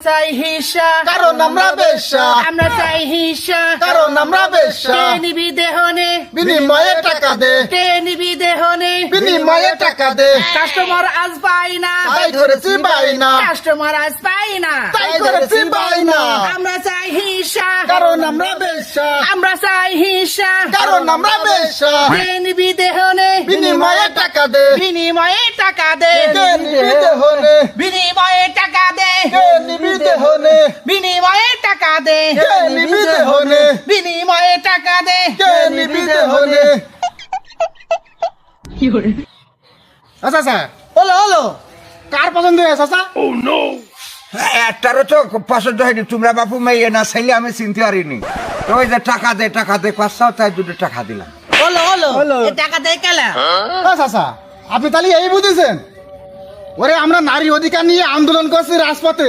চাই হিসা কারণ আমরা বেশ্যা, আমরা চাই হিসা কারণ আমরা বেশ্যা। কে নিবি দেহনে বিনিময়ে টাকা দে, কে নিবি দেহনে বিনিময়ে টাকা দে। কাস্টমার আজ পাই না তাই ধরেছি বাইনা, কাস্টমার আজ পাই না তাই ধরেছি বাইনা। আমরা চাই হিসা কারণ আমরা বেশ্যা, আমরা চাই হিসা কারণ আমরা বেশ্যা। কে নিবি দেহনে বিনিময়ে টাকা দে, বিনিময়ে টাকা দে কে নিবি দেহনে, বিনিময়ে টাকা দে কে নিবি দেহনে, বিনিময়ে টাকা দে কে নিবি দেহনে, বিনিময়ে টাকা দে কে নিবি দেহনে। আচ্ছা আচ্ছা, হলো হলো, কার পছন্দ হয়েছে চাচা? একটারও তো পছন্দ হয়নি। তোমরা বাপু মেয়ে না চাইলে আমি চিনতে পারিনি। তো ওই যে টাকা দে পাঁচটাও তাই দুটো টাকা দিলাম। হলো হলো হলো। এ টাকা দে কেলা চাচা আপনি তাহলে এই বুঝেছেন? ওরে আমরা নারী অধিকার নিয়ে আন্দোলন করছি রাজপথে,